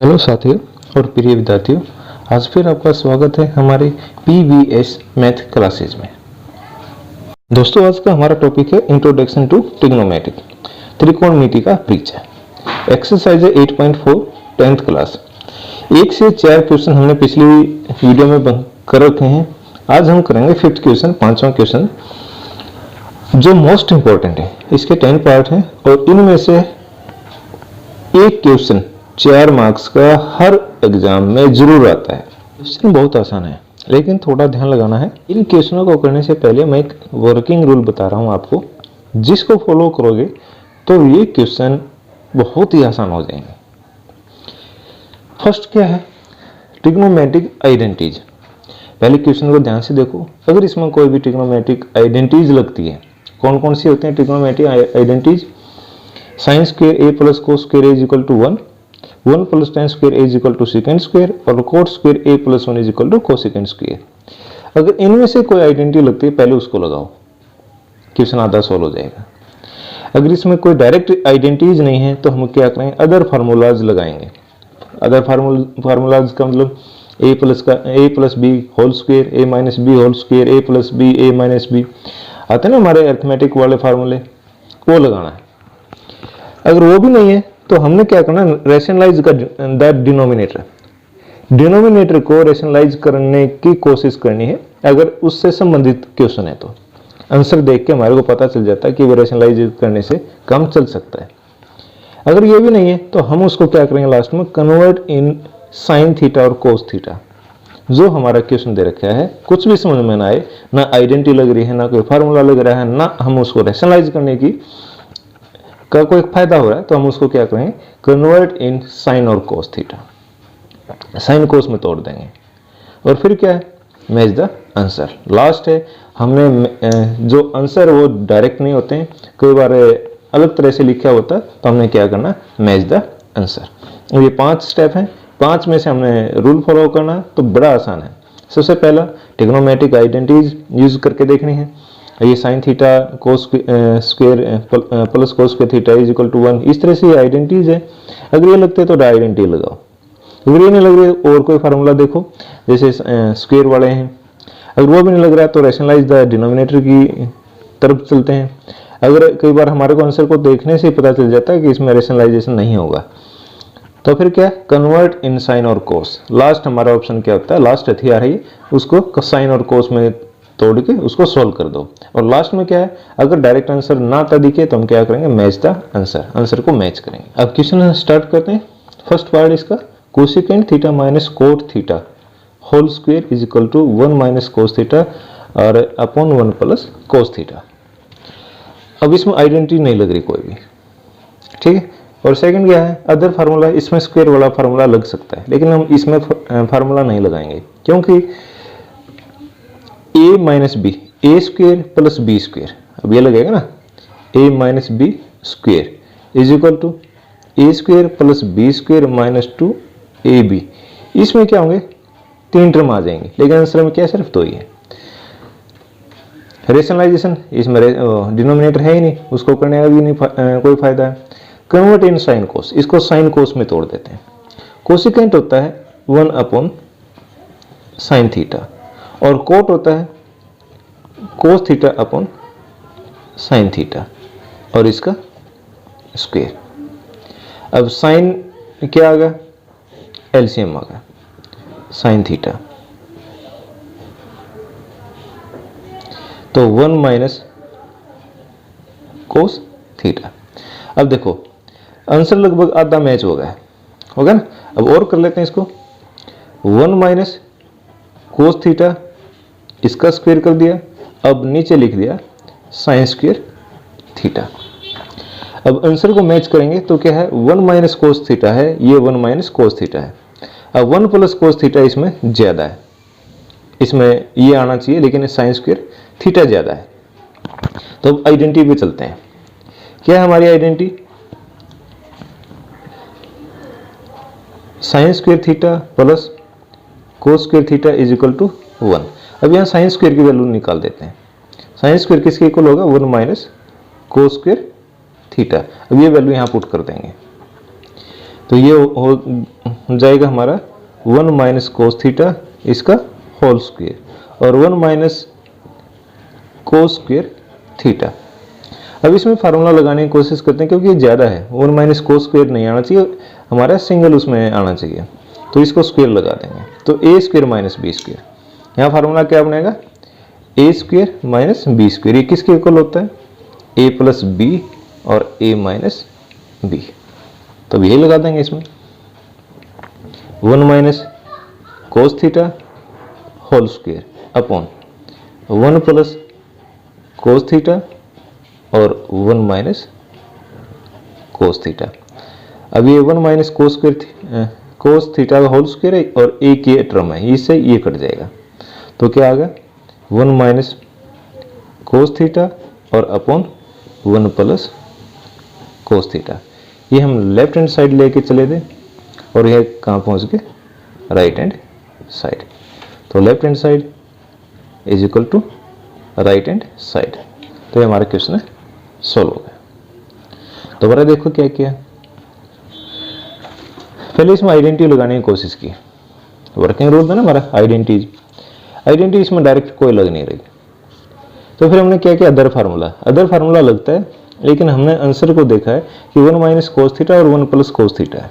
Hello साथियों और प्रिय विद्यार्थियों, आज फिर आपका स्वागत है हमारे PVS मैथ क्लासेज में। दोस्तों, आज का हमारा टॉपिक है इंट्रोडक्शन टू ट्रिग्नोमेट्रिक, त्रिकोणमिति का परिचय। एक्सरसाइज है 8.4 10th क्लास। 1 से 4 क्वेश्चन हमने पिछली वीडियो में कर रखे हैं। आज हम करेंगे 5th क्वेश्चन, 5वां क्वेश्चन, जो मोस्ट इंपॉर्टेंट है। इसके 10 पार्ट हैं और इनमें से एक क्वेश्चन 4 मार्क्स का हर एग्जाम में जरूर आता है। क्वेश्चन बहुत आसान है, लेकिन थोड़ा ध्यान लगाना है। इन क्वेश्चनों को करने से पहले मैं एक वर्किंग रूल बता रहा हूं आपको, जिसको फॉलो करोगे तो ये क्वेश्चन बहुत ही आसान हो जाएंगे। फर्स्ट क्या है? Trigonometric identities. पहले क्वेश्चन को ध्यान से देखो। अगर इसमें कोई भी ट्रिग्नोमेट्रिक आइडेंटिटीज लगती है, कौन कौन सी होती है trigonometric identities? Sine square A plus cos square is equal to 1, 1 plus tan square A is equal to second square और cot square A plus 1 is equal to cosecant square. अगर इनमें से कोई आइडेंटिटी लगती है, पहले उसको लगाओ, क्वेश्चन आधा सोल्व हो जाएगा। अगर इसमें कोई डायरेक्ट आइडेंटिटीज नहीं है तो हम क्या करेंगे? अदर फार्मूलाज लगाएंगे। अदर फार्मूलाज का मतलब ए plus B whole square, A minus B whole square, A plus B, A minus B, आते हैं ना हमारे अरिथमेटिक वाले फार्मूले, वो लगाना है। अगर वो भी नहीं है तो हमने क्या करना है? रैशनलाइज द डिनोमिनेटर को रैशनलाइज करने की कोशिश करनी है। अगर उससे संबंधित क्वेश्चन है तो आंसर देख के हमारे को पता चल जाता है कि वो रैशनलाइज करने से कम चल सकता है। अगर ये भी नहीं है तो हम उसको क्या करेंगे? लास्ट में कन्वर्ट इन साइन थीटा और कोस थीटा। जो हमारा क्वेश्चन दे रखा है, कुछ भी समझ में ना आए, ना आइडेंटिटी लग रही है, ना कोई फार्मूला लग रहा है, ना हम उसको रैशनलाइज करने की का कोई फायदा हो रहा है, तो हम उसको क्या करेंगे? कन्वर्ट इन साइन और कोस थीटा, साइन कोस में तोड़ देंगे। और फिर क्या है? Match the answer. लास्ट है, हमने जो आंसर वो डायरेक्ट नहीं होते हैं, कई बार अलग तरह से लिखा होता है, तो हमने क्या करना? Match the answer. ये 5 स्टेप हैं, 5 में से हमने रूल फॉलो करना, तो बड़ा आसान है। सबसे पहला ट्रिग्नोमेट्रिक आइडेंटिटीज यूज करके देखनी है। ये sine theta cos square plus cos square theta is equal to 1, इस तरह से ये आइडेंटिटीज है। अगर ये लगते हैं तो आइडेंटिटी लगाओ। अगर ये नहीं लग रही और कोई फार्मूला देखो, जैसे स्क्वायर वाले हैं। अगर वो भी नहीं लग रहा तो रैशनलाइज द डिनोमिनेटर की तरफ चलते हैं। अगर कई बार हमारे को आंसर को देखने से पता चल जाता है कि इसमें रैशनलाइजेशन नहीं होगा, तो फिर क्या? कन्वर्ट इन साइन और कोस। लास्ट हमारा ऑप्शन क्या होता है? लास्ट हथियार है, उसको साइन और कोस में तोड़ के उसको सोल्व कर दो। और लास्ट में क्या है? अगर डायरेक्ट आंसर ना आता दिखे तो हम क्या करेंगे? मैच द आंसर, आंसर को मैच करेंगे। अब क्वेश्चन स्टार्ट करते हैं। फर्स्ट पार्ट इसका, cosecant theta minus cot theta whole square is equal to 1 minus cos theta और अपॉन 1 प्लस कोस थीटा। अब इसमें आइडेंटिटी नहीं लग रही कोई भी, ठीक है। और सेकंड क्या है? Other formula. इसमें स्क्वायर वाला फार्मूला लग सकता है, लेकिन हम इसमें फार्मूला नहीं लगाएंगे, क्योंकि A minus B, A square plus B square, अब ये लगेगा ना, A minus B square is equal to A square plus B square minus 2ab। इसमें क्या होंगे? 3 टर्म आ जाएंगे, लेकिन आंसर में क्या? सिर्फ 2 ही है। रेशनलाइजेशन, इसमें डिनोमिनेटर है ही नहीं, उसको करने का भी नहीं कोई फायदा है। कन्वर्ट इन साइन कोस, इसको साइन कोस में तोड़ देते हैं। कोसिकेंट होता है 1 अपॉन साइन थीटा और कोट होता है कोस थीटा अपॉन साइन थीटा और इसका स्क्वायर। अब साइन क्या आ गया? एलसीएम आ गया, साइन थीटा, तो 1 माइनस कोस थीटा। अब देखो आंसर लगभग आधा मैच हो गया, होगा ना। अब और कर लेते हैं इसको, 1 माइनस कोस थीटा, इसका स्क्वायर कर दिया, अब नीचे लिख दिया साइन स्क्वायर थीटा। अब आंसर को मैच करेंगे तो क्या है? 1 माइनस कोस थीटा है, ये 1 माइनस कोस थीटा है। अब 1 प्लस कोस थीटा इसमें ज्यादा है, इसमें ये आना चाहिए, लेकिन साइन स्क्वायर थीटा ज्यादा है। तो अब आइडेंटिटी पे चलते हैं। क्या है हमारी identity? Sine square theta plus cos square theta is equal to 1। अब यहाँ साइन स्क्वायर की वैल्यू निकाल देते हैं। साइन स्क्वायर किसके इक्वल होगा? 1 माइनस कोस स्क्वायर थीटा। अब ये वैल्यू यहाँ पुट कर देंगे। तो ये हो जाएगा हमारा 1 माइनस कोस थीटा इसका होल स्क्वायर और 1 माइनस कोस स्क्वायर थीटा। अब इसमें फार्मूला लगाने की कोशिश करते हैं क्योंकि ये ज़्यादा है, 1 माइनस कोस स्क्वायर नहीं आना चाहिए, हमारा सिंगल उसमें आना चाहिए, तो इसको स्क्वायर लगा देंगे। तो ए स्क्वायर माइनस बी स्क्वायर, यहाँ फार्मूला क्या बनेगा ए स्क्वायर माइनस बी स्क्वायर, ये किसके इक्वल होता है ए प्लस बी और ए माइनस बी। तो यही लगा देंगे इसमें 1 minus cos theta whole square upon 1 plus cos theta और 1 माइनस कोस थीटा। अब ये 1 minus cos square cos theta का होल स्क्वायर है और ए की टर्म है, इससे ये कट जाएगा, तो क्या आ गया 1 माइनस कोस थीटा और अपॉन 1 प्लस कोस थीटा। ये हम लेफ्ट हैंड साइड लेके चले थे और यह कहाँ पहुँच गए राइट हैंड साइड। तो left hand side is equal to right hand side. तो ये हमारा क्वेश्चन सॉल्व हो गया। दोबारा देखो क्या किया, पहले इसमें आइडेंटिटी लगाने की कोशिश की, वर्किंग रूल था ना हमारा आइडेंटिटी इसमें डायरेक्ट कोई लग नहीं रही। तो फिर हमने क्या किया अदर फार्मूला लगता है, लेकिन हमने आंसर को देखा है कि 1 माइनस कोस थीटा और 1 प्लस कोस थीटा है।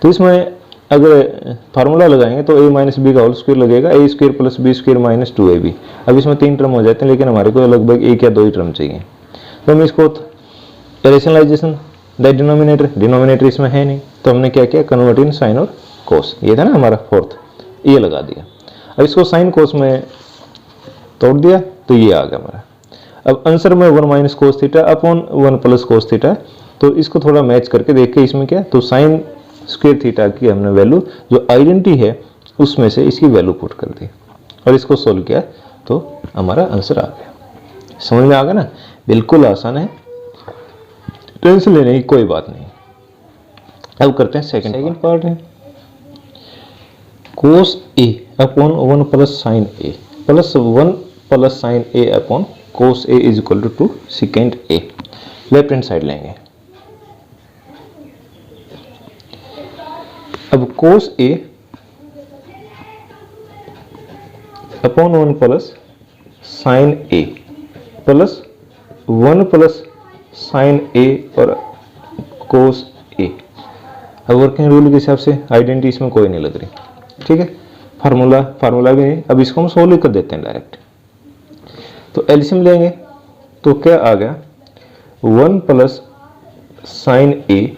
तो इसमें अगर फार्मूला लगाएंगे तो a माइनस बी का होल स्क्वायर लगेगा, A square plus B square minus 2ab। अब इसमें 3 टर्म हो जाते हैं, लेकिन हमारे को लगभग एक या 2 ही टर्म चाहिए। तो हम इसको रेशनलाइजेशन दैट डिनोमिनेटर इसमें है नहीं, तो हमने क्या किया कन्वर्ट इन साइन और कोस, ये था ना हमारा फोर्थ, ये लगा दिया। अब इसको साइन कोस में तोड़ दिया तो ये आ गया हमारा। अब आंसर में 1 minus cos theta upon 1 plus cos theta, तो इसको थोड़ा मैच करके देख के इसमें क्या, तो साइन स्क्वायर थीटा की हमने वैल्यू जो आइडेंटिटी है उसमें से इसकी वैल्यू पुट कर दी और इसको सोल्व किया तो हमारा आंसर आ गया। समझ में आ गया ना, बिल्कुल आसान है, टेंशन लेने की कोई बात नहीं। अब करते हैं सेकंड पार्ट है cos A upon 1 plus sine A plus 1 plus sine A upon cos A is equal to sec A. Left hand side लेंगे। अब cos A upon 1 plus sine A plus 1 plus sine A और cos A. अब working rule के हिसाब से identity इसमें कोई नहीं लग रही, ठीक है, फार्मूला भी नहीं। अब इसको हम सोल्व कर देते हैं डायरेक्ट। तो एलसीएम लेंगे तो क्या आ गया 1 प्लस साइन ए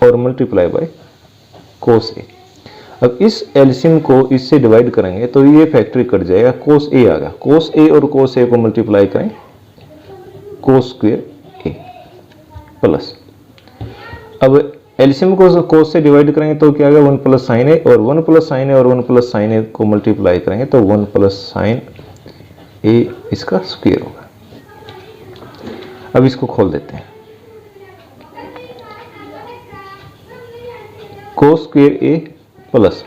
और मल्टीप्लाई बाय कोस ए। अब इस एलसीएम को इससे डिवाइड करेंगे तो ये फैक्टरी कट जाएगा, कोस ए आ गया, कोस ए और कोस ए को मल्टीप्लाई करें कोस स्क्वायर ए प्लस, अब एलसीएम को कोस से डिवाइड करेंगे तो क्या आ गया 1 प्लस साइन ए और 1 प्लस साइन ए और 1 प्लस साइन ए को मल्टीप्लाई करेंगे तो 1 प्लस साइन ए इसका स्क्वायर होगा। अब इसको खोल देते हैं, कोस स्क्वायर ए प्लस,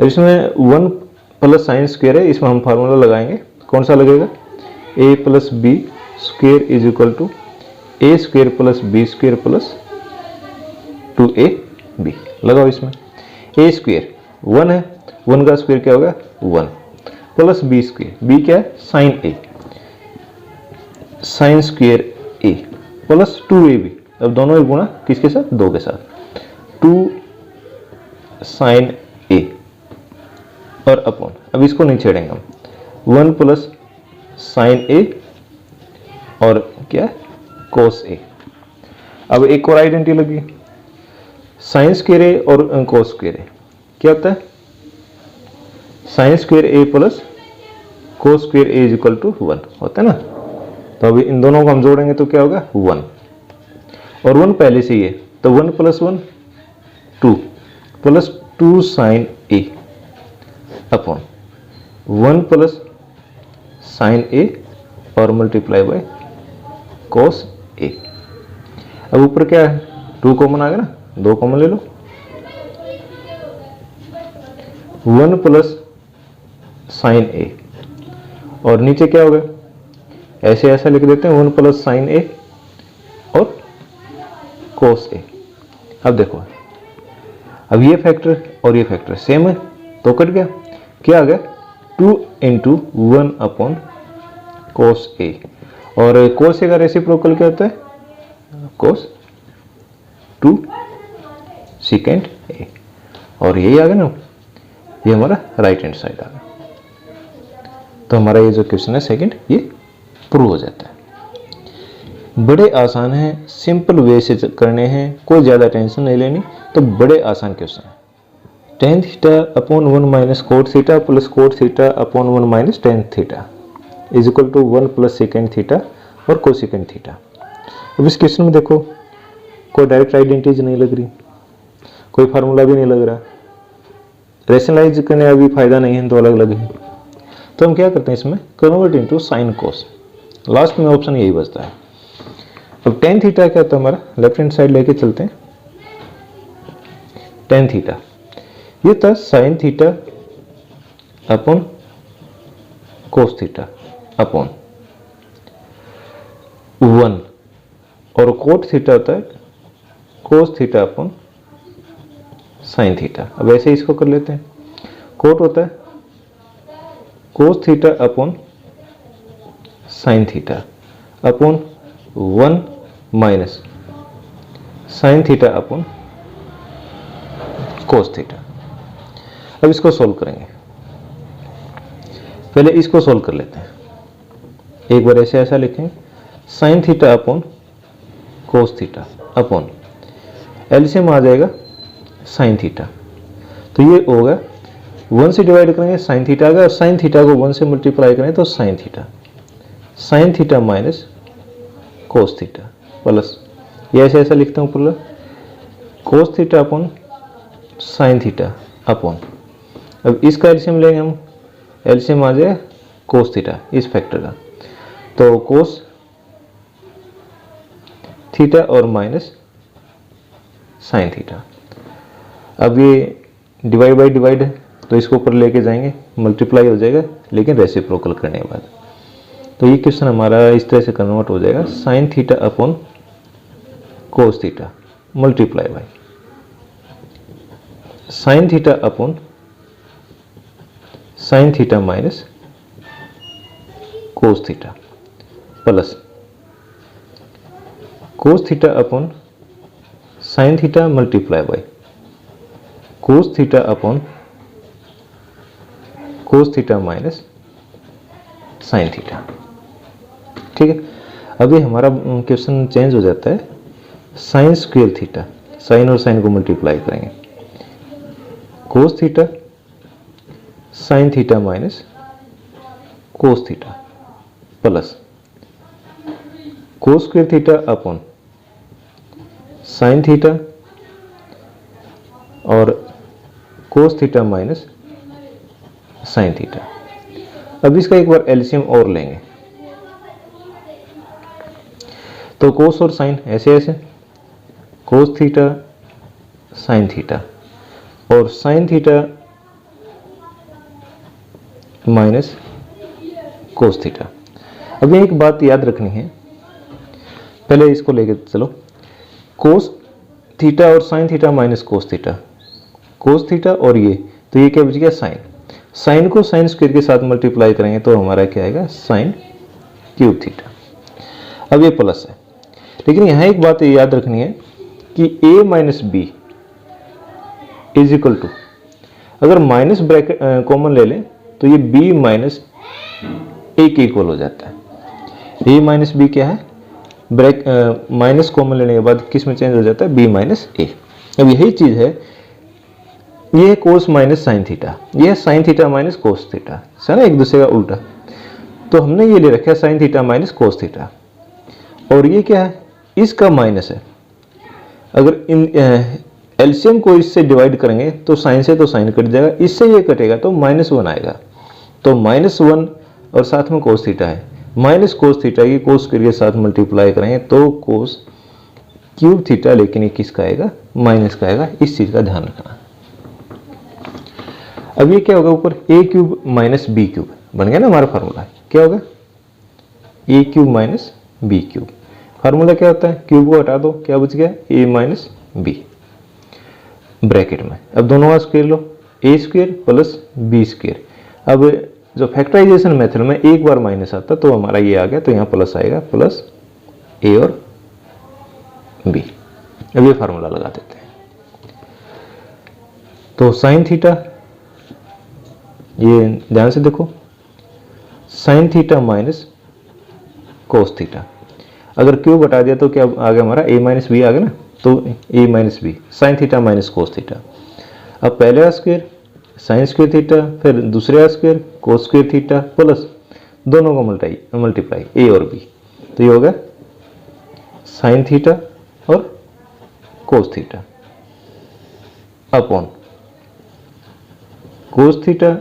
इसमें 1 प्लस साइन स्क्वायर है, इसमें हम फार्मूला लगाएंगे, कौन सा लगेगा A plus B square is equal to A square plus B square plus 2ab लगाओ। इसमें ए स्क्वायर 1 है, 1 का स्क्वायर क्या होगा 1 प्लस बी स्क्वायर, बी क्या है sine A, sign square A plus 2ab। अब दोनों ही गुणा किसके साथ 2 के साथ 2 साइन ए और अपॉन, अब इसको नहीं छेड़ेंगे हम 1 प्लस साइन ए और क्या कोस ए। अब एक और आइडेंटिटी लगी साइन स्क्वायर ए और कोस स्क्वायर ए, क्या होता है sine square A plus cos square A is equal to 1 होता है ना। तो अभी इन दोनों को हम जोड़ेंगे तो क्या होगा 1 और 1 पहले से ही है, तो 1 plus 1 2 plus 2 sine A upon 1 plus sine A और मल्टीप्लाई बाय कोस ए। अब ऊपर क्या है 2 कॉमन आ गया ना, 2 कॉमन ले लो, 1 प्लस साइन ए और नीचे क्या होगा ऐसे ऐसा लिख देते हैं 1 प्लस साइन ए और कोस ए। अब देखो, अब ये फैक्टर और ये फैक्टर सेम है तो कट गया, क्या आ गया 2 इंटू 1 अपॉन कोस ए, और कोस ए का रेसिप्रोकल क्या होता है कोस 2 सेकेंड ए, और यही आ गया ना, ये हमारा राइट हैंड साइड आ गया। तो हमारा ये जो क्वेश्चन है सेकंड ये प्रूव हो जाता है। बड़े आसान हैं, सिंपल वे से करने हैं, कोई ज़्यादा टेंशन नहीं लेनी, तो बड़े आसान क्वेश्चन है। Tan theta upon 1 minus cot theta plus cot theta upon 1 minus tan theta is equal to 1 plus secant theta और कोसेकेंड थीटा। अब इस क्वेश्चन में देखो कोई डायरेक्ट आइडेंटिटी नहीं लग रही, कोई फार्मूला भी नहीं लग रहा, रेशनलाइज करने अभी फायदा नहीं है, दो अलग अलग है। तो हम क्या करते हैं इसमें convert into sine cos, last में ऑप्शन यही बचता है। अब टेन थीटा क्या होता है हमारा, लेफ्ट हैंड साइड लेके चलते हैं, टेन थीटा ये था sign theta upon cos theta upon 1, और कोट थीटा होता है कोस थीटा अपॉन साइन थीटा। अब ऐसे इसको कर लेते हैं, कोट होता है कोस theta upon sine theta upon 1 minus sign theta upon cos theta. अब इसको सोल्व करेंगे, पहले इसको सोल्व कर लेते हैं। एक बार ऐसे ऐसा लिखें, sine theta upon cos theta upon LCM आ जाएगा साइन थीटा, तो ये होगा 1 से डिवाइड करेंगे साइन थीटा का, और साइन थीटा को 1 से मल्टीप्लाई करें तो sign theta minus cos theta plus, ये ऐसे ऐसा लिखता हूँ पूरा, कोस theta upon sine theta upon, अब इसका एलसीएम लेंगे हम, एलसीएम आ जाए कोस थीटा इस फैक्टर का, तो कोस थीटा और माइनस साइन थीटा। अब ये डिवाइड बाई डिवाइड है तो इसको ऊपर लेके जाएंगे, मल्टीप्लाई हो जाएगा लेकिन रेसिप्रोकल करने के बाद। तो ये क्वेश्चन हमारा इस तरह से कन्वर्ट हो जाएगा, sine theta upon cos theta multiply by sine theta upon sine theta minus cos theta plus cos theta upon sine theta multiply by cos theta upon cos theta minus sine theta. ठीक है, अभी हमारा question change हो जाता है, sine square theta, sign और sign को multiply करेंगे, कोस theta sine theta minus cos theta plus cos square theta upon sine theta और cos theta minus sine theta. अब इसका एक बार एलसीएम और लेंगे, तो कोस और साइन ऐसे ऐसे, कोस थीटा साइन थीटा और sine theta minus cos theta. अब एक बात याद रखनी है, पहले इसको लेके चलो, कोस थीटा और sine theta minus cos theta, कोस थीटा और ये, तो ये क्या बच गया साइन, साइन को साइन स्क्वायर के साथ मल्टीप्लाई करेंगे तो हमारा क्या आएगा साइन क्यूब थीटा। अब ये प्लस है, लेकिन यहाँ एक बात याद रखनी है कि a minus B is equal to, अगर माइनस ब्रैकेट कॉमन ले लें तो ये b माइनस ए के इक्वल हो जाता है। a माइनस बी क्या है, माइनस कॉमन लेने के बाद किस में चेंज हो जाता है, b माइनस ए। अब यही चीज है, ये है कोस माइनस साइन थीटा, ये है sign theta minus cos theta, है ना, एक दूसरे का उल्टा। तो हमने ये ले रखा है sign theta minus cos theta, और ये क्या है, इसका माइनस है। अगर इन एलसीएम को इससे डिवाइड करेंगे तो साइन से तो साइन कट जाएगा, इससे ये कटेगा तो -1 आएगा, तो -1 और साथ में कोस थीटा है, माइनस कोस थीटा की कोस के साथ मल्टीप्लाई करेंगे तो कोस क्यूब थीटा, लेकिन ये किसका आएगा, माइनस का आएगा, इस चीज का ध्यान रखना। अब ये क्या होगा, ऊपर a cube minus B cube बन गया ना हमारा फार्मूला, क्या होगा a cube minus B cube. Formula क्या होता है, क्यूब को हटा दो क्या बच गया, a माइनस बी। ब्रैकेट में। अब दोनों का स्क्वायर लो, ए स्क्वायर प्लस बी स्क्वायर। अब जो फैक्टराइजेशन मेथड में एक बार माइनस आता तो हमारा ये आ गया, तो यहाँ प्लस आएगा, प्लस ए और बी। अब ये फार्मूला लगा देते हैं। तो साइन थीटा, ये ध्यान से देखो, sign theta minus cos theta. अगर क्यू बटा दिया तो क्या आ गया हमारा, ए माइनस बी आ गया ना, तो A minus B sine theta minus cos theta. अब पहले का स्क्वायर साइन स्क्वायर थीटा, फिर दूसरे का square cos square theta, plus दोनों को मल्टीप्लाई ए और बी, तो ये होगा साइन थीटा और cos theta upon cos theta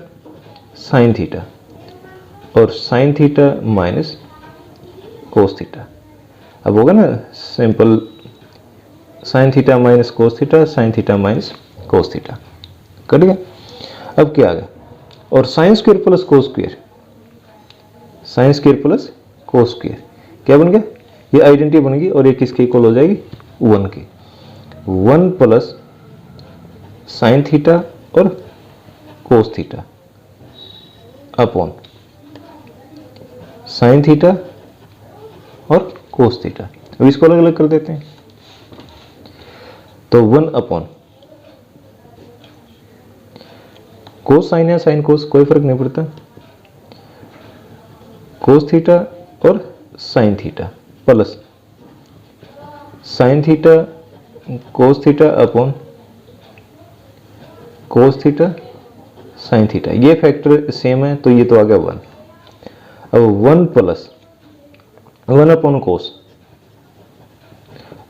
sine theta और sine theta minus cos theta. अब होगा ना simple, sine theta minus cos theta, sine theta minus cos theta, cut गया। अब क्या आ गया, और sine square plus cos square, sine square plus cos square क्या बन गया, ये आइडेंटिटी बन गई और ये किसके इक्वल हो जाएगी, 1 की। 1 प्लस साइन थीटा और cos theta upon sine theta और कोस थीटा। अब इसको अलग अलग कर देते हैं, तो 1 अपॉन कोस साइन या साइन कोस कोई फर्क नहीं पड़ता, कोस थीटा और sine theta plus sign theta कोस theta upon cos theta sine theta. ये फैक्टर सेम है तो ये तो आ गया 1। अब 1 प्लस 1 अपॉन कोस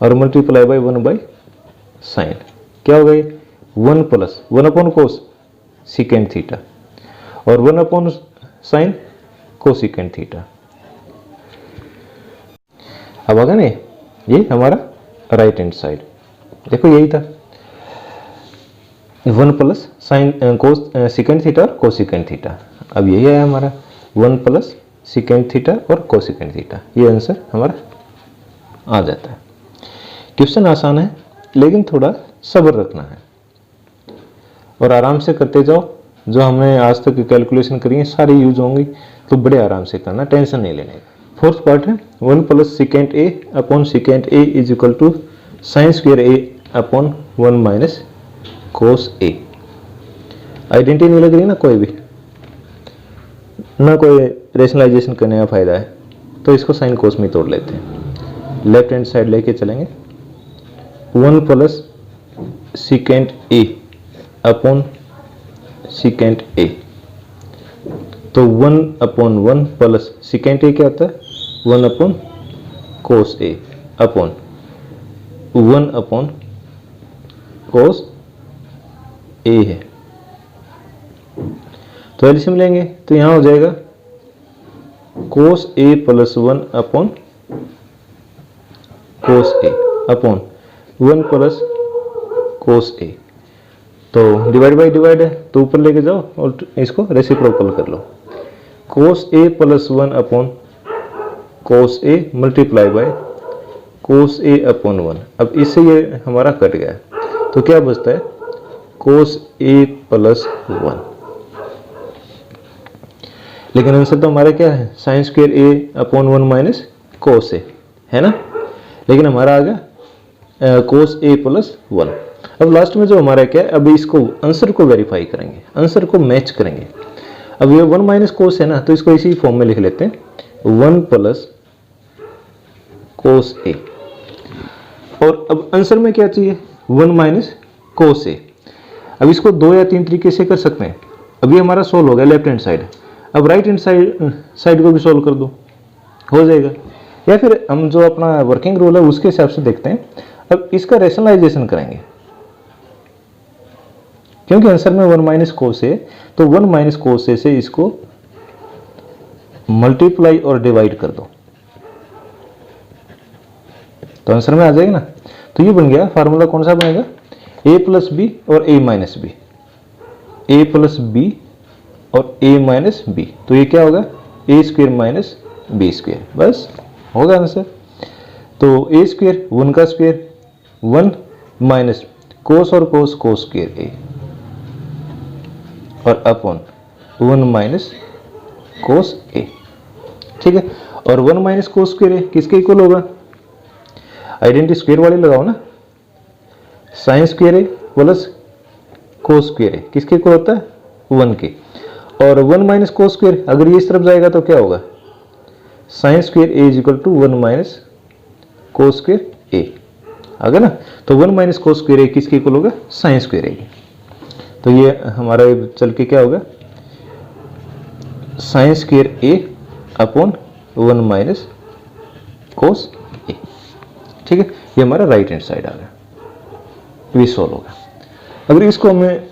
और मल्टीप्लाई बाय 1 बाय साइन, क्या हो गई, 1 प्लस 1 अपॉन कोस सिकेंड थीटा और 1 अपॉन साइन कोसिकेंड थीटा। अब आ गया ना ये हमारा राइट हैंड साइड, देखो यही था 1 plus sine cos secant theta और कोसिकेंड थीटा। अब यही है हमारा 1 प्लस सिकेंड थीटा और कोसिकेंड थीटा, ये आंसर हमारा आ जाता है। क्वेश्चन आसान है लेकिन थोड़ा सब्र रखना है और आराम से करते जाओ। जो हमने आज तक कैलकुलेशन करी है सारी यूज होंगी, तो बड़े आराम से करना, टेंशन नहीं लेने का। फोर्थ पार्ट है 1 plus secant A upon secant A is equal to sine square A upon 1 minus cos A. Identity नहीं लग रही ना कोई भी, ना कोई रेशनलाइजेशन करने का फायदा है, तो इसको साइन कोस में तोड़ लेते हैं। लेफ्ट हैंड साइड लेके चलेंगे, 1 plus secant A upon secant ए, तो 1 अपॉन 1 प्लस सिकेंड ए क्या होता है, 1 upon cos A upon 1 upon cos ए है। तो एलसीएम लेंगे तो यहां हो जाएगा कोस A plus 1 upon cos A upon 1 plus cos ए। तो डिवाइड बाई डिवाइड है तो ऊपर लेके जाओ और इसको रेसिप्रोकल कर लो, cos A plus 1 upon cos A multiply by cos A upon 1। अब इससे ये हमारा कट गया तो क्या बचता है, कोस ए प्लस 1। लेकिन आंसर तो हमारा क्या है, sine square A upon 1 minus cos ए है ना, लेकिन हमारा आ गया कोस ए प्लस 1। अब लास्ट में जो हमारा क्या है, अब इसको आंसर को वेरीफाई करेंगे, आंसर को मैच करेंगे। अब ये 1 माइनस कोस है ना, तो इसको इसी फॉर्म में लिख लेते हैं 1 प्लस कोस ए। और अब आंसर में क्या चाहिए, 1 माइनस कोस ए। अब इसको 2 या 3 तरीके से कर सकते हैं। अब ये हमारा सोल्व हो गया लेफ्ट हैंड साइड, अब राइट हैंड साइड को भी सोल्व कर दो, हो जाएगा। या फिर हम जो अपना वर्किंग रूल है उसके हिसाब से देखते हैं। अब इसका रेशनलाइजेशन करेंगे, क्योंकि आंसर में 1 माइनस कोस है, तो 1 माइनस कोस ए से इसको मल्टीप्लाई और डिवाइड कर दो तो आंसर में आ जाएगा ना। तो ये बन गया फार्मूला, कौन सा बनेगा, ए प्लस बी और ए माइनस बी, ए प्लस बी और ए माइनस बी। तो ये क्या होगा, ए स्क्वायर माइनस बी स्क्वायर, बस होगा आंसर। तो ए स्क्वायर 1 का स्क्वायर 1 माइनस कोस और कोस कोस स्क्वायर ए और अपॉन 1 माइनस कोस ए। ठीक है, और 1 माइनस कोस स्क्वायर ए किसके इक्वल होगा? आइडेंटिटी स्क्वायर वाले लगाओ ना, sign square A plus cos square ए किसके इक्वल होता है? 1 के। और 1 माइनस कोस स्क्वायर अगर ये इस तरफ जाएगा तो क्या होगा? Sine square A is equal to 1 minus cos square A आ गया ना। तो 1 माइनस कोस स्क्वायर ए किसके इक्वल होगा? Sine square A. तो ये हमारा चल के क्या होगा? Sine square A upon 1 minus cos ए। ठीक है, ये हमारा राइट हैंड साइड आ गया, ये सॉल्व होगा। अगर इसको हमें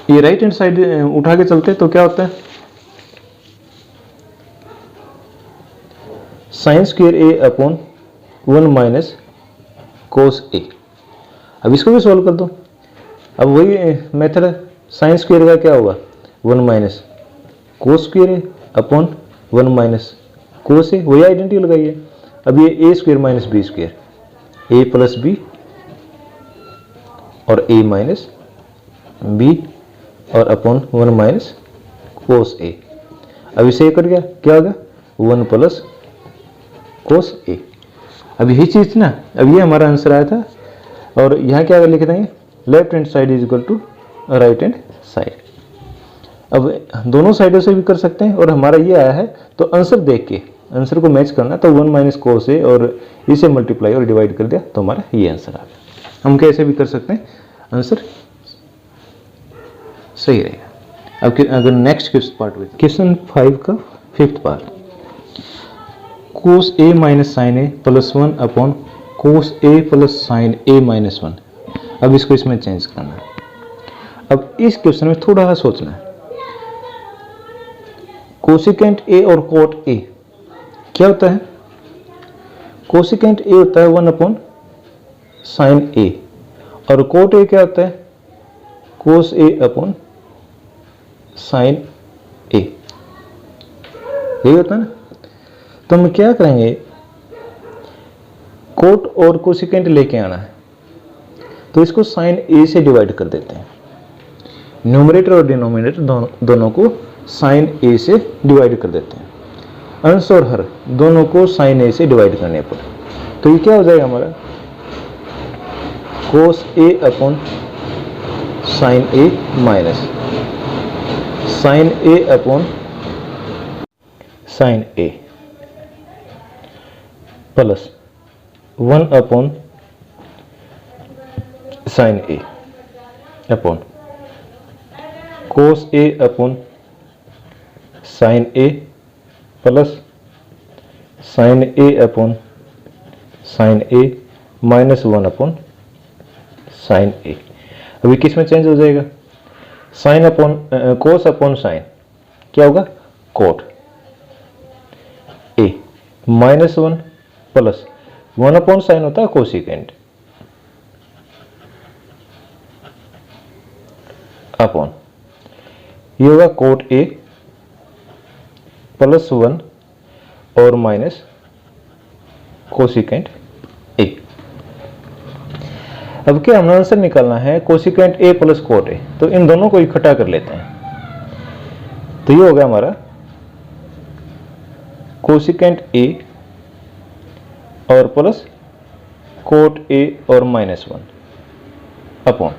ये राइट हैंड साइड उठा के चलते तो क्या होता है? Sine square A upon 1 minus cos A. अब इसको भी सॉल्व कर दो। अब वही मेथड है, साइन स्क्वायर का क्या होगा? 1 minus cos square A upon 1 minus cos ए, वही आइडेंटिटी लगाइए। अब ये ए square minus B square, A plus B और ए माइनस बी और अपॉन 1 माइनस कोस ए। अब इसे कर गया क्या होगा? 1 प्लस कोस ए। अब यही चीज ना, अब ये हमारा आंसर आया था। और यहाँ क्या लिख देंगे? Left hand side is equal to right hand side. अब दोनों साइडों से भी कर सकते हैं और हमारा ये आया है, तो आंसर देख के आंसर को मैच करना। तो 1 माइनस कोस ए और इसे मल्टीप्लाई और डिवाइड कर दिया तो हमारा ये आंसर आ गया। हम कैसे भी कर सकते हैं, आंसर सही रहेगा। अब अगर नेक्स्ट पार्ट में क्वेश्चन 5 का 5th part, cos A minus sine A plus 1 upon cos A plus sine A minus 1। अब इसको इसमें चेंज करना है। अब इस क्वेश्चन में थोड़ा सा सोचना है, कोसिकेंट ए और कोट ए क्या होता है? कोसिकेंट ए होता है 1 अपॉन साइन ए और कोट ए क्या होता है? कोस ए अपॉन साइन ए, यही होता है ना। तो हम क्या करेंगे, कोट और कोसिकेंट लेके आना है, तो इसको साइन ए से डिवाइड कर देते हैं। न्यूमरेटर और डिनोमिनेटर दोनों को साइन ए से डिवाइड कर देते हैं। अंश और हर दोनों को साइन ए से डिवाइड करने पर तो ये क्या हो जाएगा हमारा? कोस A upon sine A minus sine A upon sine A plus 1 upon sine A upon cos A upon sine A plus sine A upon sine A minus 1 upon sine ए। अभी किस में चेंज हो जाएगा? साइन अपॉन कोस upon sine क्या होगा? Coat A minus 1 plus 1 upon sine होता है cosecant upon ये होगा कोट ए प्लस 1 और माइनस कोसिकेंट ए। अब क्या हमें आंसर निकालना है कोसिकेंट ए प्लस कोट ए, तो इन दोनों को इकट्ठा कर लेते हैं। तो ये हो गया हमारा कोसिकेंट ए और प्लस कोट ए और माइनस 1 अपॉन,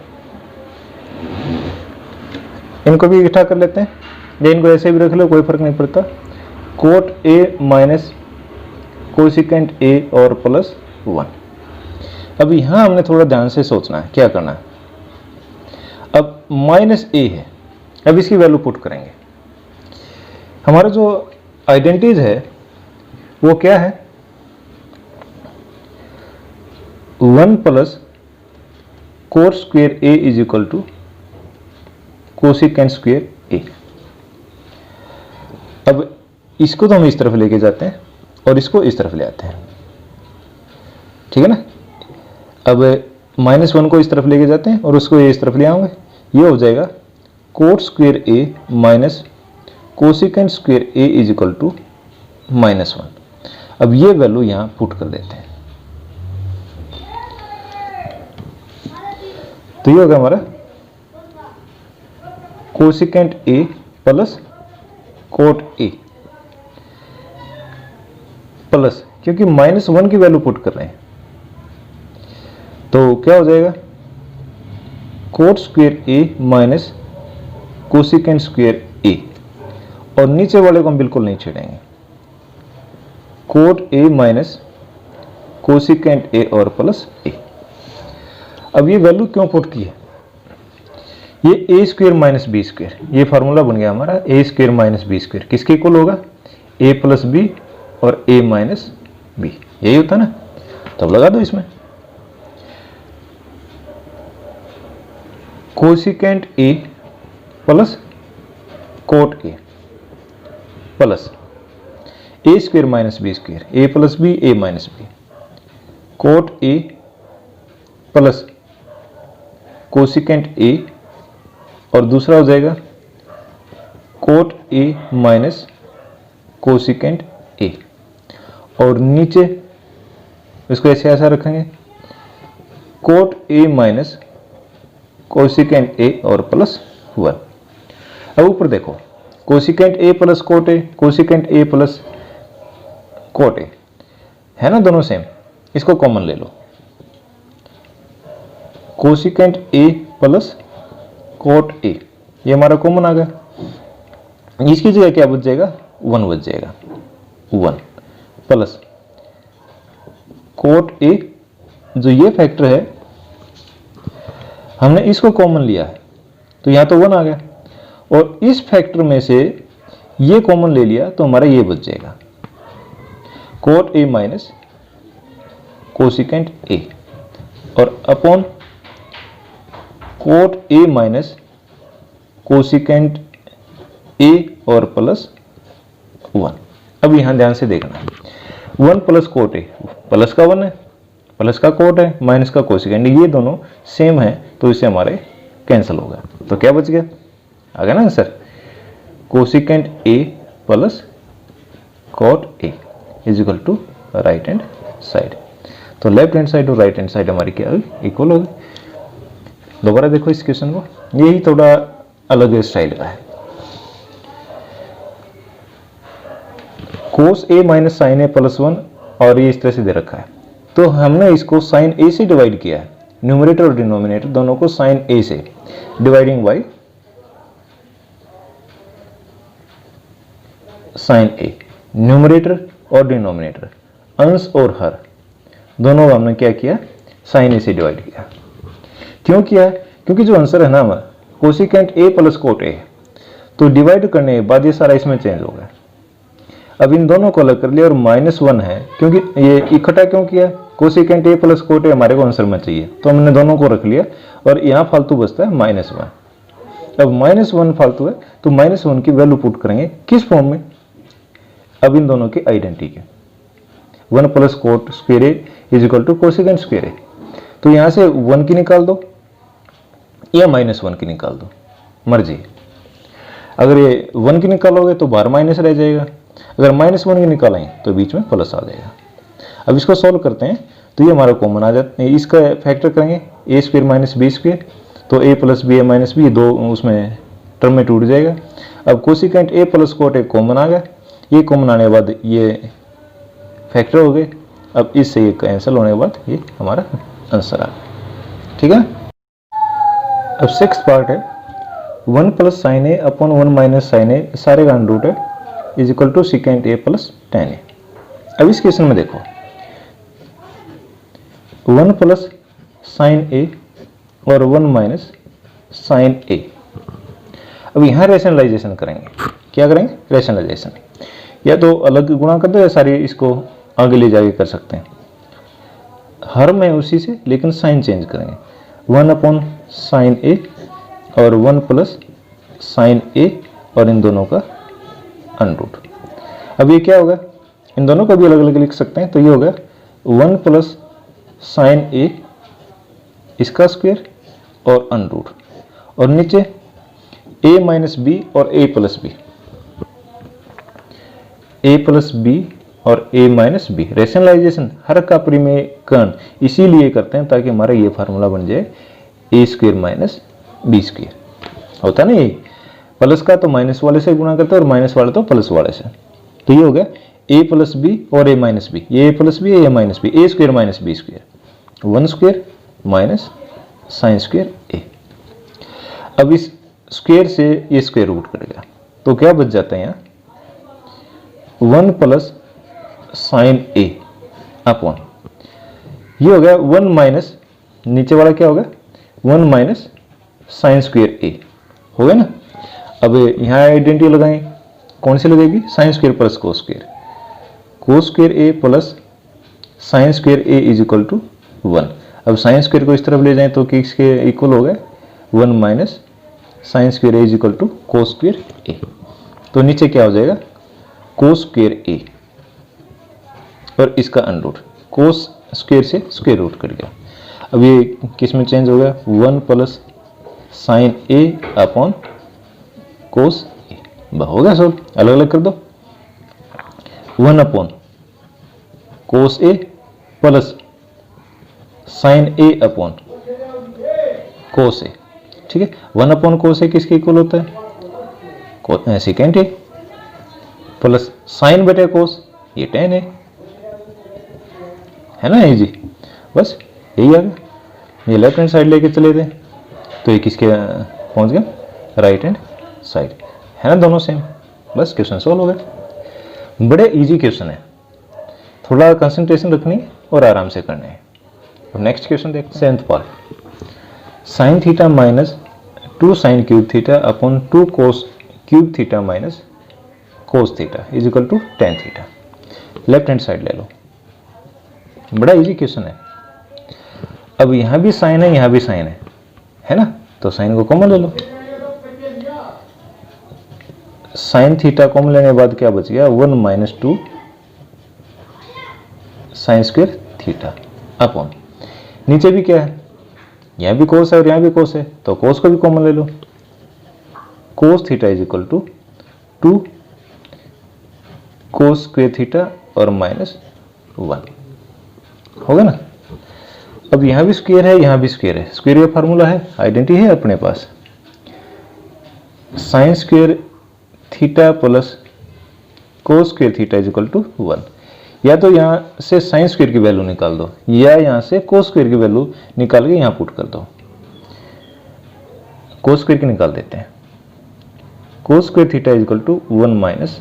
इनको भी इकट्ठा कर लेते हैं या इनको ऐसे भी रख लो, कोई फर्क नहीं पड़ता। Coat A minus cosecant A और प्लस 1। अब यहां हमने थोड़ा ध्यान से सोचना है क्या करना है। अब माइनस ए है, अब इसकी वैल्यू पुट करेंगे। हमारा जो आइडेंटिटीज है वो क्या है? 1 plus cot square A is equal to cosecant square A. अब इसको तो हम इस तरफ लेके जाते हैं और इसको इस तरफ ले आते हैं, ठीक है ना। अब -1 को इस तरफ लेके जाते हैं और उसको इस तरफ ले आएंगे, ये हो जाएगा cot square A minus cosecant square A is equal to -1। अब ये वैल्यू यहां पुट कर देते हैं। तो ये होगा हमारा cosecant A plus cot A plus, क्योंकि -1 की वैल्यू पुट कर रहे हैं तो क्या हो जाएगा cot square A minus cosecant square A, और नीचे वाले को हम बिल्कुल नहीं छेड़ेंगे, cot A minus cosecant A और प्लस ए। अब ये वैल्यू क्यों पुट की है, ये ए स्क्वायर माइनस बी स्क्वायर, ये फार्मूला बन गया हमारा ए स्क्वायर माइनस बी स्क्वायर, किसके इक्वल होगा ए प्लस बी और ए माइनस बी, यही होता है ना। तब लगा दो इसमें cosecant A plus cot A plus A square minus B square, A plus B A minus B, cot A plus cosecant A, और दूसरा हो जाएगा cot A minus cosecant A, और नीचे इसको ऐसे ऐसा रखेंगे cot A minus cosecant A और प्लस 1। अब ऊपर देखो cosecant A plus cot A, cosecant A plus cot A है ना, दोनों सेम, इसको कॉमन ले लो, कोसिकेंट ए प्लस कोट ए, ये हमारा कॉमन आ गया, इसकी जगह क्या बच जाएगा 1 बच जाएगा, 1 प्लस कोट ए, जो ये फैक्टर है हमने इसको कॉमन लिया है तो यहां तो 1 आ गया, और इस फैक्टर में से ये कॉमन ले लिया तो हमारा ये बच जाएगा cot A minus cosecant A, और upon cot A minus cosecant A और प्लस 1। अब यहां ध्यान से देखना है 1 प्लस कोट ए, प्लस का 1 है, प्लस का कोट है, माइनस का कोसिकेंट, ये दोनों सेम है तो इससे हमारे कैंसिल हो गया, तो क्या बच गया, आ गया ना answer, cosecant A plus cot A is equal to right hand side. तो लेफ्ट हैंड साइड और राइट हैंड साइड हमारी क्या हुई, इक्वल हो गई। दोबारा देखो इस क्वेश्चन को, यही थोड़ा अलग स्टाइल का है। Cos A minus sine A plus 1, और ये इस तरह से दे रखा है, तो हमने इसको साइन ए से डिवाइड किया है, न्यूमरेटर और डिनोमिनेटर दोनों को साइन ए से, dividing by sine A, numerator और डिनोमिनेटर, अंश और हर दोनों हमने क्या किया, साइन ए से डिवाइड किया। क्यों किया है, क्योंकि जो आंसर है ना हमारा कोसिकेंट ए प्लस कोट ए, तो डिवाइड करने के बाद ये सारा इसमें चेंज हो गया। अब इन दोनों को अलग कर लिया, और -1 है, क्योंकि ये इकट्ठा क्यों किया, कोसिकेंट ए प्लस कोट ए हमारे को आंसर में चाहिए, तो हमने दोनों को रख लिया, और यहाँ फालतू बचता है -1। अब -1 फालतू है, तो -1 की वैल्यू पुट करेंगे किस फॉर्म में, अब इन दोनों की आइडेंटिटी है, 1 plus cot square A is equal to cosecant square A, तो यहाँ से 1 की निकाल दो या -1 की निकाल दो, मर्जी। अगर ये 1 की निकालोगे तो बाहर माइनस रह जाएगा, अगर -1 की निकालेंगे तो बीच में प्लस आ जाएगा। अब इसको सॉल्व करते हैं तो ये हमारा कॉमन आ जाता है, इसका फैक्टर करेंगे A square minus B square, तो A plus B A minus B, दो उसमें टर्म में टूट जाएगा। अब cosecant A plus cot A common आ गया, ये कॉमन आने के बाद ये फैक्टर हो गए, अब इससे ये कैंसिल होने के बाद ये हमारा आंसर आ गया, ठीक है। अब 6th पार्ट है 1 plus sine A upon 1 minus sine A, सारे का अंडर रूट है, is equal to secant A plus tan A. अब इस क्वेश्चन में देखो 1 प्लस साइन ए और 1 माइनस साइन ए, अब यहाँ रैशनलाइजेशन करेंगे, क्या करेंगे, रैशनलाइजेशन, या तो अलग गुणा कर दो या सारी इसको आगे ले जाके कर सकते हैं, हर में उसी से, लेकिन साइन चेंज करेंगे, 1 अपॉन साइन ए और 1 प्लस साइन ए, और इन दोनों का अंडर रूट। अब ये क्या होगा, इन दोनों को भी अलग अलग लिख सकते हैं, तो ये होगा 1 प्लस साइन ए इसका स्क्वायर और अंडर रूट, और नीचे a माइनस बी और a plus B, a plus B और a माइनस बी। रैशनलाइजेशन हर का परिमेय कर्ण इसीलिए करते हैं ताकि हमारा ये फार्मूला बन जाए ए स्क्वायर माइनस बी स्क्वायर होता है ना, ये प्लस का तो माइनस वाले से गुणा करते हैं और माइनस वाले तो प्लस वाले से। तो ये हो गया ए प्लस बी और ए माइनस बी, ये A plus B A minus B, A square minus B square, 1 square minus sine square A. अब इस स्क्वायर से ये स्क्वायर रूट करेगा तो क्या बच जाता है यहाँ 1 प्लस साइन ए अपॉन, ये हो गया 1 माइनस, नीचे वाला क्या होगा 1 माइनस साइन स्क्वायर ए हो गया ना। अब यहाँ आइडेंटिटी लगाएं, कौन सी लगेगी sine square plus cos square, cos square A plus sine square A is equal to 1। अब साइन स्क्वायर को इस तरफ ले जाएं तो किसके इक्वल हो गया 1 minus sine square A is equal to cos square A. तो नीचे क्या हो जाएगा कोस स्क्वायर ए और इसका अनरूट, कोस स्क्वायर से स्क्वायर रूट कर गया। अब ये किस में चेंज हो गया 1 plus sine A upon cos ए, हो गया सॉल्व। अलग अलग कर दो, 1 upon cos A plus sine A upon cos ए, ठीक है। 1 अपॉन कोस ए किसके इक्वल होता है सेकेंड ए प्लस साइन बटे कोस, ये tan है ना ये जी, बस यही आ गया। ये लेफ्ट हैंड साइड लेके चले थे तो ये किसके पहुंच गया राइट हैंड साइड, है ना दोनों सेम। बस क्वेश्चन सॉल्व हो गया। बड़े इजी क्वेश्चन है, थोड़ा कंसंट्रेशन रखनी और आराम से करना है। अब नेक्स्ट क्वेश्चन देखते हैं 7th part, sine theta minus 2 sine cube theta upon 2 cos cube theta minus cos theta is equal to tan theta. Left hand side ले लो, बड़ा इजी क्वेश्चन है। अब यहां भी साइन है यहां भी साइन है ना, तो साइन को कॉमन ले लो, साइन थीटा कॉमन लेने के बाद क्या बच गया 1 minus 2 sign square theta upon, नीचे भी क्या है यहां भी कोस है और यहां भी कोस है तो कोस को भी कॉमन ले लो, cos theta is equal to 2 cos square theta और माइनस 1 होगा ना। अब यहां भी स्क्वायर है यहां भी स्क्वायर है, स्क्वायर का फार्मूला है, आइडेंटिटी है अपने पास, sine square theta plus cos square theta is equal to 1। या तो यहां से साइन स्क्वायर की वैल्यू निकाल दो या यहां से कोस स्क्वायर की वैल्यू निकाल के यहां पुट कर दो, कोस स्क्वायर की निकाल देते हैं, cos square theta is equal to 1 minus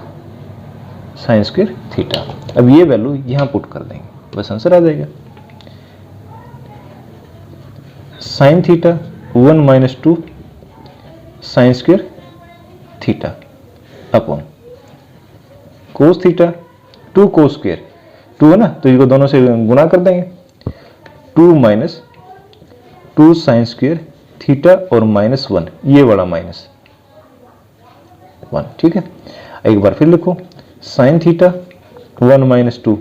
sine square theta. अब ये वैल्यू यहां पुट कर देंगे, बस आंसर आ जाएगा, sine theta 1 minus 2 sign square theta upon cos theta 2 cos square, 2 है ना तो इसको दोनों से गुणा कर देंगे, 2 माइनस 2 साइन स्क्वायर थीटा और माइनस 1, ये वाला माइनस 1, ठीक है। एक बार फिर लिखो, sine theta 1 minus 2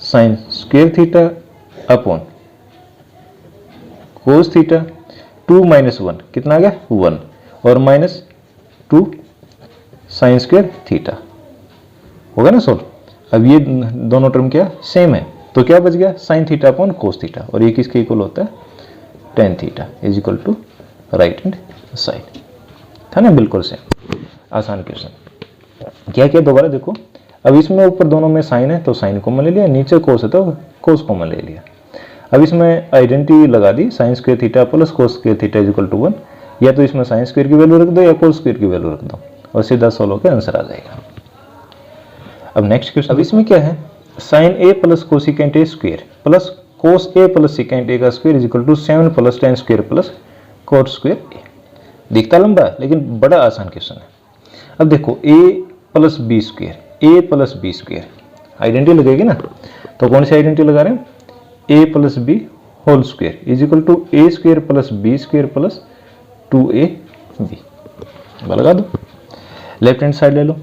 sign square theta upon cos theta 2 minus 1 कितना आ गया 1 और माइनस 2 साइन स्क्वायर थीटा, होगा ना सॉल्व। अब ये दोनों टर्म क्या सेम है तो क्या बच गया sine theta upon cos theta, और ये किसके इक्वल होता है tan theta is equal to right hand side, था ना बिल्कुल सेम, आसान क्वेश्चन। क्या किया दोबारा देखो, अब इसमें ऊपर दोनों में साइन है तो साइन कॉमन ले लिया, नीचे कोस है तो कोस कॉमन ले लिया। अब इसमें आइडेंटिटी लगा दी, sine square theta plus cos square theta is equal to 1, या तो इसमें साइन स्क्वायर की वैल्यू रख दो या कोस स्क्वायर की वैल्यू रख दो और सीधा सोल्व होकर आंसर आ जाएगा। अब नेक्स्ट क्वेश्चन, अब इसमें क्या है sine A plus cosecant A square plus cos A plus secant A का square is equal to 7 plus tan square plus cot square A. दिखता लंबा है लेकिन बड़ा आसान क्वेश्चन है। अब देखो a plus B square, A plus B square identity लगेगी ना, तो कौन सी आइडेंटिटी लगा रहे हैं a plus B whole square is equal to A square plus B square plus 2ab लगा दो। लेफ्ट हैंड साइड ले लो,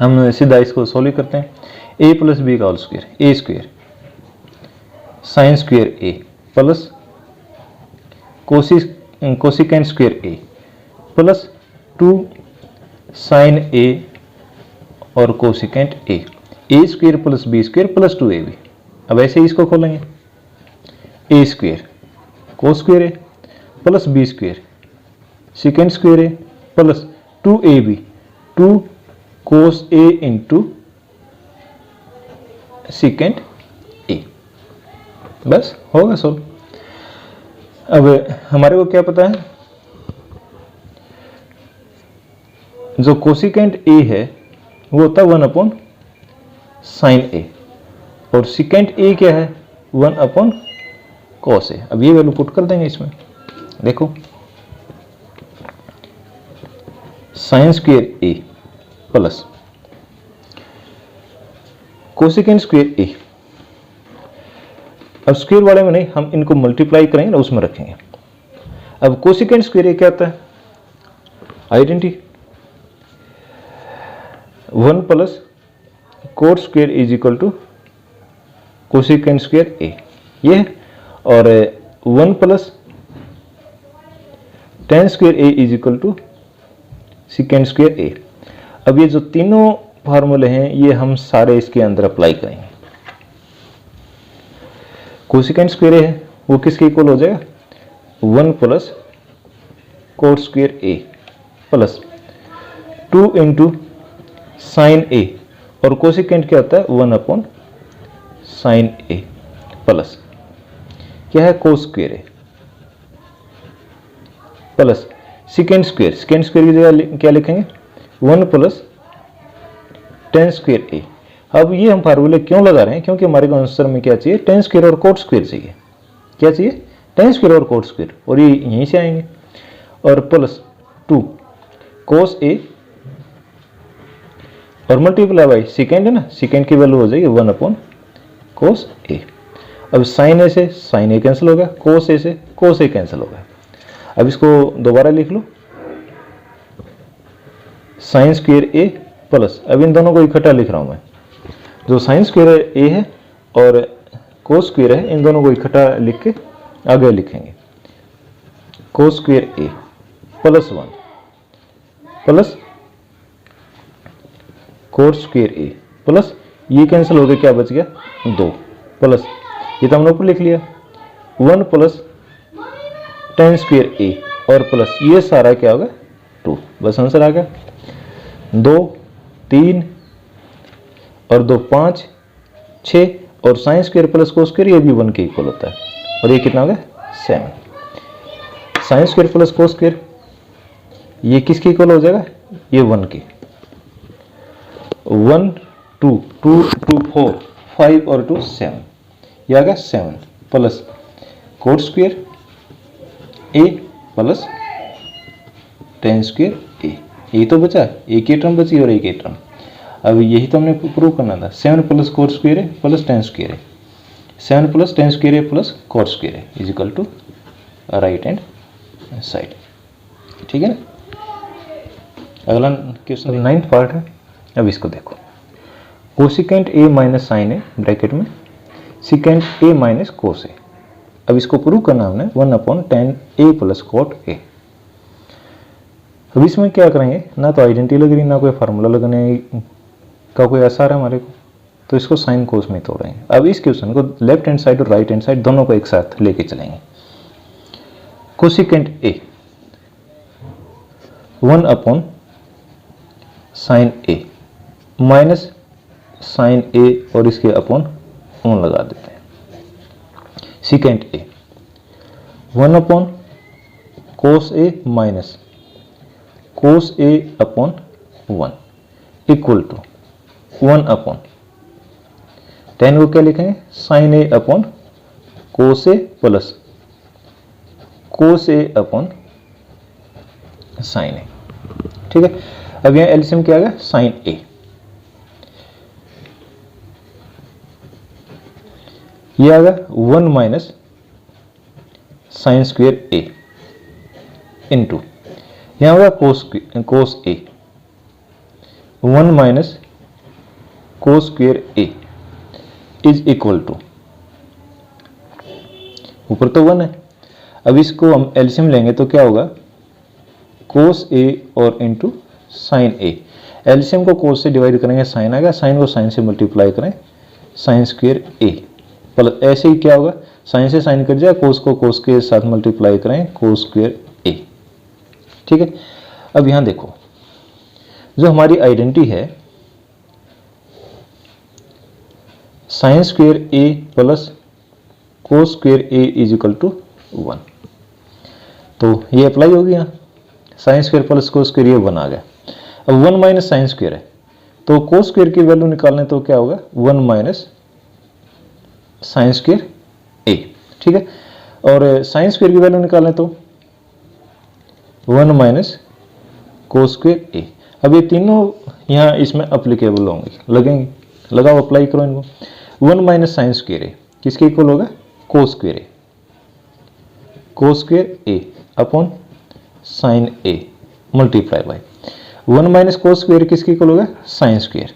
हम सीधा इसको सोल्व करते हैं, a प्लस बी का whole square A square sine square A plus cosecant square A plus 2 sine A और cosecant A, A square plus B square plus 2ab। अब ऐसे ही इसको खोलेंगे, A square cos square A plus B square secant square A plus 2ab 2 cos A into secant A. बस होगा solve. अब हमारे को क्या पता है, जो कोसिकेंट ए है वो होता है 1 साइन ए और सेकेंड ए क्या है 1 कॉस ए। अब ये वैल्यू पुट कर देंगे इसमें, देखो sign square A plus cosecant square A. अब स्क्वायर वाले में नहीं, हम इनको मल्टीप्लाई करेंगे ना उसमें रखेंगे। अब कोसिकेंट स्क्वायर ए क्या होता है, identity 1 plus cot square is equal to cosecant square A ये है, और 1 plus tan square A is equal to second square A. अब ये जो तीनों फार्मूले हैं ये हम सारे इसके अंदर अप्लाई करेंगे। कोसिकेंट स्क्वायर ए है वो किसके इक्वल हो जाएगा 1 plus cot square A plus 2 into sine A, और कोसिकेंट क्या होता है 1 साइन ए प्लस क्या है कोस square A plus second square की जगह क्या लिखेंगे 1 प्लस टेन स्क्वायर ए। अब ये हम फार्मूले क्यों लगा रहे हैं, क्योंकि हमारे को आंसर में क्या चाहिए टेन स्क्वायर और कोट स्क्वायर चाहिए। क्या चाहिए टेन स्क्वायर और कोट स्क्वायर, और ये यहीं से आएंगे, और प्लस 2 कोस ए और मल्टीप्लाई बाई सेकेंड है ना, सेकेंड की वैल्यू हो जाएगी 1 कोस ए। अब साइन ए से साइन ए कैंसिल हो गया, कोस ए से कोस ए कैंसिल हो गया। अब इसको दोबारा लिख लो साइन स्क्वायर ए प्लस, अब इन दोनों को इकट्ठा लिख रहा हूं मैं, जो साइन स्क्वायर ए है और कोस स्क्वायर है इन दोनों को इकट्ठा लिख के आगे लिखेंगे कोस square A plus 1 plus cot square A plus ये कैंसिल हो गया, क्या बच गया 2 प्लस ये तो हमने ऊपर लिख लिया 1 प्लस टेन स्क्वायर ए और प्लस ये सारा क्या होगा 2। बस आंसर आ गया 2 3 और 2 5 6, और sine square plus cos square ये भी 1 के इक्वल होता है, और ये कितना हो गया 7। Sign square plus cos square ये किसके इक्वल हो जाएगा, ये 1 के। 1 2 2 2 4 5 और 2 7, ये आ गया 7 plus cot square A plus tan square ए। यही तो बचा, एक ही टर्म बची और एक ही टर्म। अब यही तो हमने प्रूव करना था, 7 plus cot square A plus tan square A, 7 plus tan square A plus cot square A is equal to right hand side. ठीक है ना। अगला क्वेश्चन 9th पार्ट है। अब इसको देखो, cosecant A minus sine A bracket में secant A minus cos A. अब इसको प्रूव करना हमने 1/10 ए प्लस कोट ए। अब इसमें क्या करेंगे, ना तो आइडेंटिटी लग रही ना कोई फार्मूला लगने का कोई असर है हमारे को, तो इसको साइन कोस में तोड़ेंगे। अब इस क्वेश्चन को लेफ्ट हैंड साइड और राइट हैंड साइड दोनों को एक साथ लेके चलेंगे। Cosecant A 1 sine A minus sine A और इसके अपॉन 1 लगा देते हैं। Secant A 1 cos A minus cos A upon 1 equal to 1/10 को क्या लिखेंगे sine A upon cos A plus cos A upon sine A. ठीक है। अब यहां एलसीएम क्या आ गया साइन ए, ये आ गया 1 minus sine square A into यहां होगा cos A 1 minus cos square A is equal to, ऊपर तो 1 है। अब इसको हम एलसीएम लेंगे तो क्या होगा कोस ए और इंटू साइन ए। एलसीएम को कोस से डिवाइड करेंगे साइन आएगा, साइन को साइन से मल्टीप्लाई करें साइन स्क्वायर ए प्लस ऐसे ही क्या होगा साइन से साइन कट जाए, कोस को कोस के साथ मल्टीप्लाई करें, कोस स्क्वायर ए। ठीक है, अब यहां देखो जो हमारी आइडेंटिटी है sine square A plus cos square A is equal to 1, तो ये अप्लाई हो गया, sine square plus cos square ये 1 आ गया। अब 1 माइनस साइन स्क्वायर है, तो कोस स्क्वायर की वैल्यू निकालने तो क्या होगा 1 माइनस साइन स्क्वायर ए। ठीक है, और साइन स्क्वायर की वैल्यू निकालने तो 1 माइनस कोस स्क्वायर ए। अब ये तीनों यहाँ इसमें अप्लीकेबल होंगे, लगेंगे, लगाओ अप्लाई करो इनको। 1 माइनस साइन स्क्वायर ए किसके इक्वल होगा, cos square A, cos square A upon sine A multiply by 1 minus cos square किसके इक्वल होगा, sine square,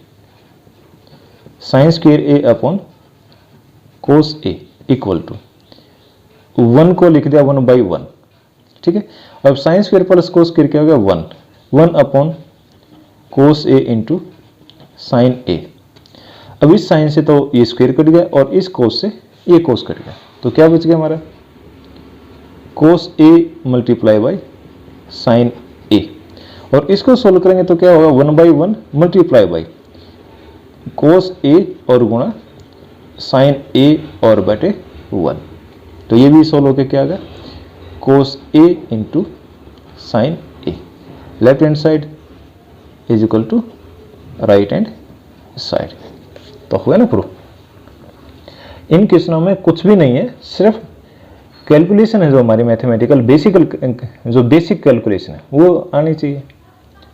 sine square A upon cos A equal to 1 को लिख दिया 1/1। ठीक है, अब sine square plus cos square क्या हो गया 1 upon cos A into sine A. अब इस साइन से तो ये स्क्वायर कट गया और इस कोस से ये कोस कट गया, तो क्या बच गया हमारा कोस A multiply by sine A. और इसको सोल्व करेंगे तो क्या होगा 1/1 मल्टीप्लाई बाय कोस ए और गुणा साइन ए और बटे 1, तो ये भी सोल्व होकर क्या आ गया cos A into sine A. Left hand side is equal to right hand side, तो हुआ ना प्रूफ। इन क्वेश्चनों में कुछ भी नहीं है, सिर्फ कैलकुलेशन है जो हमारी मैथमेटिकल जो बेसिक कैलकुलेशन है वो आनी चाहिए।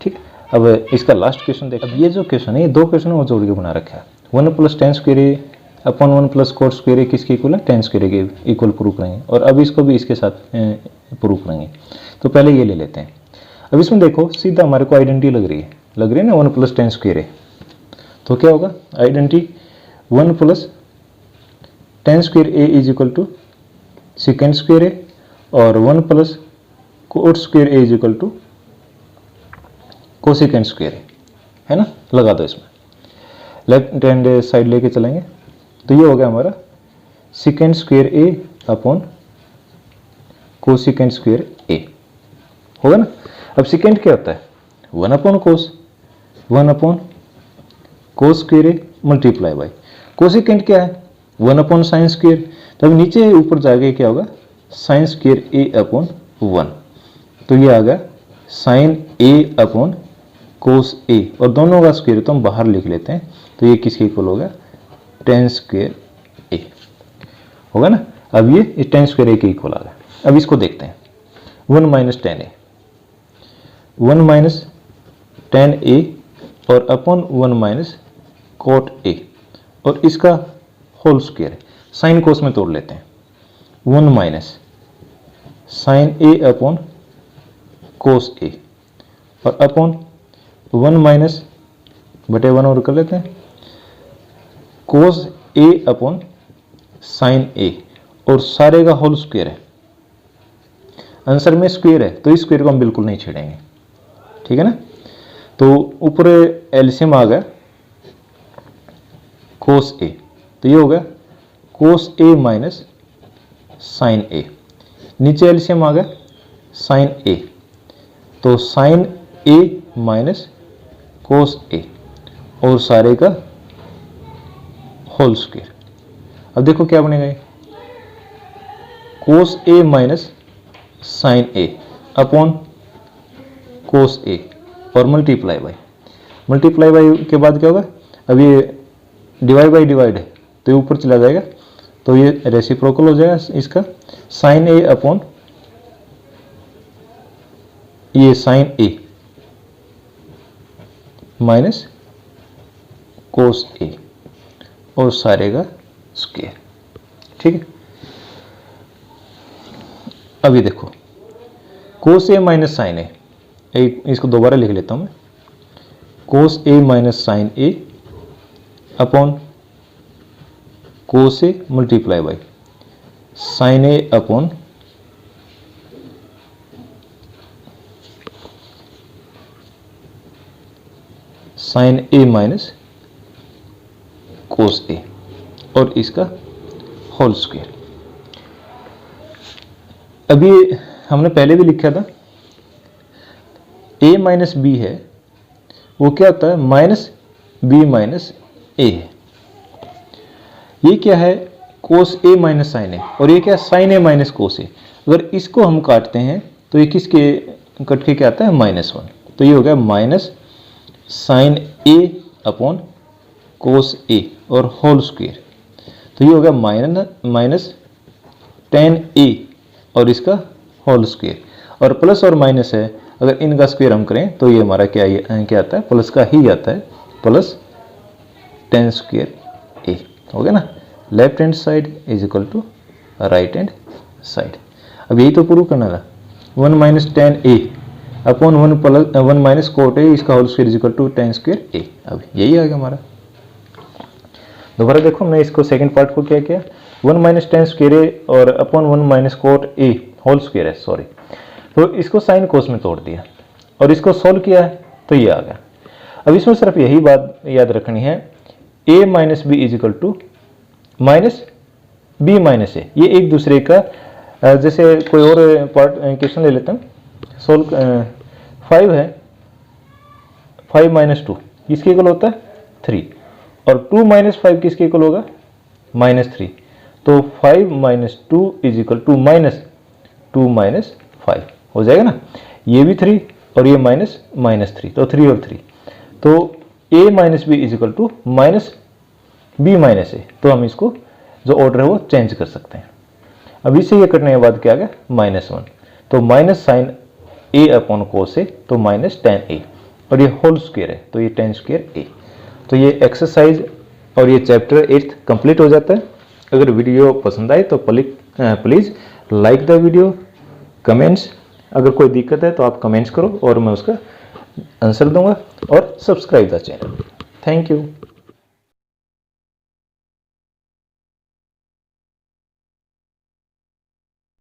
ठीक है, अब इसका लास्ट क्वेश्चन देखो। अब ये जो क्वेश्चन है ये 2 क्वेश्चन वो जोड़ के बना रखा है। 1 plus tan square A upon 1 plus cot square ए किसके इक्वल है, tan स्क्वायर ए के इक्वल प्रूव करेंगे, और अब इसको भी इसके साथ प्रूव करेंगे। तो पहले ये ले लेते हैं। अब इसमें देखो सीधा हमारे को आइडेंटिटी लग रही है ना 1 प्लस tan स्क्वायर ए, तो क्या होगा identity 1 plus tan square A is equal to second square A, और 1 plus cot square A is equal to cosecant square है ना, लगा दो इसमें। लेफ्ट हैंड साइड लेके चलेंगे तो ये हो गया हमारा second square A upon cosecant square ए, होगा ना। अब सेकेंड क्या होता है 1 अपॉन कोस, 1 अपॉन कोस स्क्वायर ए मल्टीप्लाई बाय कोसेकेंड क्या है 1 अपॉन साइन स्क्वायर, तब नीचे ऊपर जाके क्या होगा साइन स्क्वायर ए अपॉन 1, तो ये आ गया sign A upon cos A, और दोनों का स्क्वायर तो हम बाहर लिख लेते हैं, तो ये किसके इक्वल होगा tan स्क्वायर ए, होगा ना। अब ये tan स्क्वायर ए के इक्वल आ गया। अब इसको देखते हैं 1 माइनस tan ए, 1 माइनस tan ए और अपॉन 1 माइनस कोट ए, और इसका होल स्क्वायर है, साइन कोस में तोड़ लेते हैं 1 minus sine A upon cos A, और अपॉन 1 माइनस बटे 1 और कर लेते हैं कोस ए अपॉन साइन ए, और सारे का होल स्क्वायर है। आंसर में स्क्वायर है तो इस स्क्वायर को हम बिल्कुल नहीं छेड़ेंगे, ठीक है ना। तो ऊपर एलसीएम आ गया कोस ए, तो ये हो गया कोस ए माइनस साइन ए, नीचे एलसीएम आ गया साइन ए, तो sign A minus cos A, और सारे का होल स्क्वायर। अब देखो क्या बनेगा कोस A minus sine A upon cos A, और मल्टीप्लाई बाय के बाद क्या होगा, अब ये डिवाइड बाय डिवाइड है तो ये ऊपर चला जाएगा, तो ये रेसिप्रोकल हो जाएगा इसका साइन ए अपॉन ये sign A minus cos A, और सारे का स्क्वायर, ठीक है। अभी देखो कोस ए माइनस साइन ए, इसको दोबारा लिख लेता हूं मैं, cos A minus sine A upon cos A multiply by sine A upon sine A minus cos A, और इसका होल स्क्वायर, अभी हमने पहले भी लिखा था a माइनस बी है, वो क्या होता है माइनस बी माइनस ए है। ये क्या है cos A minus sine A, और ये क्या है साइन ए माइनस कोस ए। अगर इसको हम काटते हैं तो ये किसके कट के क्या आता है -1, तो ये हो गया minus sine A upon cos A और होल स्क्वायर, तो ये हो गया माइनस टेन ए और इसका होल स्क्वायर, और प्लस और माइनस है, अगर इनका स्क्वायर हम करें तो ये हमारा क्या आता है प्लस का ही आता है, प्लस टेन स्क्वायर ए हो गया ना। Left hand side is equal to right hand side. अब यही तो प्रूव करना था, 1 minus tan A upon 1 minus cot A इसका whole square is equal to tan square A. अब यही आ गया हमारा। दोबारा देखो हमने इसको सेकंड पार्ट को क्या किया, 1 माइनस टेन स्क्वायर ए और upon 1 minus cot A whole square है, सॉरी, तो इसको साइन कोस में तोड़ दिया और इसको सोल्व किया है तो ये आ गया। अब इसमें सिर्फ यही बात याद रखनी है, a minus B is equal to minus B minus A, ये एक दूसरे का जैसे कोई और पार्ट क्वेश्चन ले लेते हैं, सोल्व 5 है, 5 माइनस 2 किसके इक्वल होता है 3, और 2 माइनस 5 किसके इक्वल होगा -3, तो 5 minus 2 is equal to minus 2 minus 5 हो जाएगा ना। ये भी 3 और ये माइनस 3, तो 3 और 3, तो a minus B is equal to minus B minus A, तो हम इसको जो ऑर्डर है वो चेंज कर सकते हैं। अब इसे ये करने के बाद क्या आ गया -1, तो minus sine A upon cos ए, तो माइनस टेन ए, और ये होल स्क्वायर है तो ये टेन स्क्वायर ए। तो ये एक्सरसाइज और ये चैप्टर 8 कंप्लीट हो जाता है। अगर वीडियो पसंद आए तो please like the video, comments, अगर कोई दिक्कत है तो आप कमेंट्स करो और मैं उसका आंसर दूंगा, और subscribe the channel. Thank you.